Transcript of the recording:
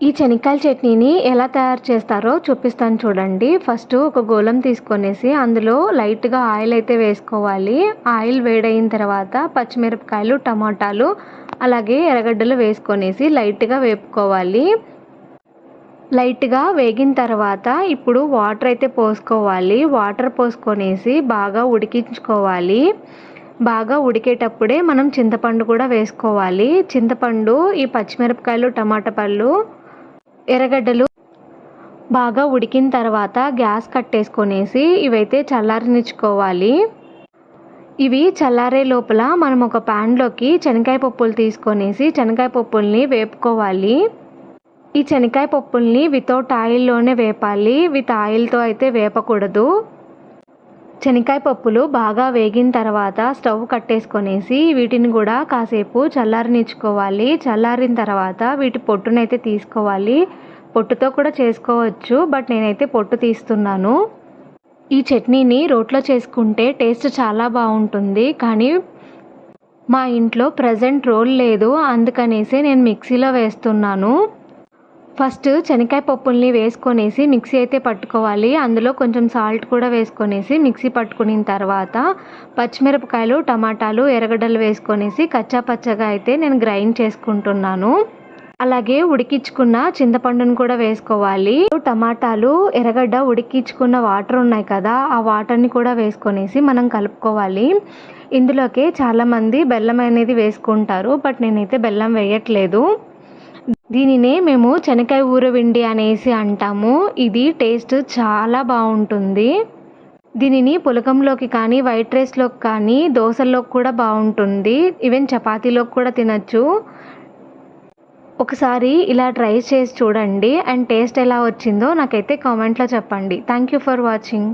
ఈ చెనిక్కాయల చట్నీని ఎలా తయారు చేస్తారో చూపిస్తాను చూడండి. ఫస్ట్ ఒక గోలం తీసుకొనేసి అందులో లైట్‌గా ఆయిల్ అయితే వేసుకోవాలి. ఆయిల్ వేడైన తర్వాత పచ్చిమిరపకాయలు, టమాటాలు అలాగే ఎర్రగడ్డలు వేసుకొనేసి లైట్‌గా వేపుకోవాలి. లైట్‌గా వేగిన తర్వాత ఇప్పుడు వాటర్ అయితే పోసుకోవాలి. వాటర్ పోసుకొనేసి బాగా ఉడికించుకోవాలి. బాగా ఉడికేటప్పుడే మనం చింతపండు కూడా వేసుకోవాలి. చింతపండు, ఈ పచ్చిమిరపకాయలు, టమాటా పళ్ళు, ఎర్రగడ్డలు బాగా ఉడికిన తర్వాత గ్యాస్ కట్టేసుకొనేసి ఇవైతే చల్లారనిచ్చుకోవాలి. ఇవి చల్లారే లోపల మనం ఒక ప్యాన్‌లోకి శనగకాయ పప్పులు తీసుకొనేసి శనగకాయ పప్పుల్ని వేపుకోవాలి. ఈ శనగకాయ పప్పుల్ని వితౌట్ ఆయిల్‌లోనే వేపాలి. విత్ ఆయిల్‌తో అయితే వేపకూడదు. శనగకాయ పప్పులు బాగా వేగిన తర్వాత స్టవ్ కట్టేసుకొనేసి వీటిని కూడా కాసేపు చల్లారనిచ్చుకోవాలి. చల్లారిన తర్వాత వీటి పొట్టునైతే తీసుకోవాలి. పొట్టుతో కూడా చేసుకోవచ్చు, బట్ నేనైతే పొట్టు తీస్తున్నాను. ఈ చట్నీని రోట్లో చేసుకుంటే టేస్ట్ చాలా బాగుంటుంది. కానీ మా ఇంట్లో ప్రెజెంట్ రోల్ లేదు, అందుకనేసి నేను మిక్సీలో వేస్తున్నాను. ఫస్ట్ శనగకాయ పప్పుల్ని వేసుకొనేసి మిక్సీ అయితే పట్టుకోవాలి. అందులో కొంచెం సాల్ట్ కూడా వేసుకొనేసి మిక్సీ పట్టుకున్న తర్వాత పచ్చిమిరపకాయలు, టమాటాలు, ఎర్రగడ్డలు వేసుకొనేసి కచ్చా పచ్చగా అయితే నేను గ్రైండ్ చేసుకుంటున్నాను. అలాగే ఉడికించుకున్న చింతపండును కూడా వేసుకోవాలి. టమాటాలు, ఎర్రగడ్డ ఉడికించుకున్న వాటర్ ఉన్నాయి కదా, ఆ వాటర్ని కూడా వేసుకొనేసి మనం కలుపుకోవాలి. ఇందులోకి చాలామంది బెల్లం అనేది వేసుకుంటారు, బట్ నేనైతే బెల్లం వేయట్లేదు. దీనినే మేము శనగకాయ ఊరవిండి అనేసి అంటాము. ఇది టేస్ట్ చాలా బాగుంటుంది. దీనిని పులకంలోకి కానీ, వైట్ రైస్‌లోకి కానీ, దోసల్లోకి కూడా బాగుంటుంది. ఈవెన్ చపాతీలోకి కూడా తినచ్చు. ఒకసారి ఇలా ట్రై చేసి చూడండి. అండ్ టేస్ట్ ఎలా వచ్చిందో నాకైతే కామెంట్లో చెప్పండి. Thank you for watching.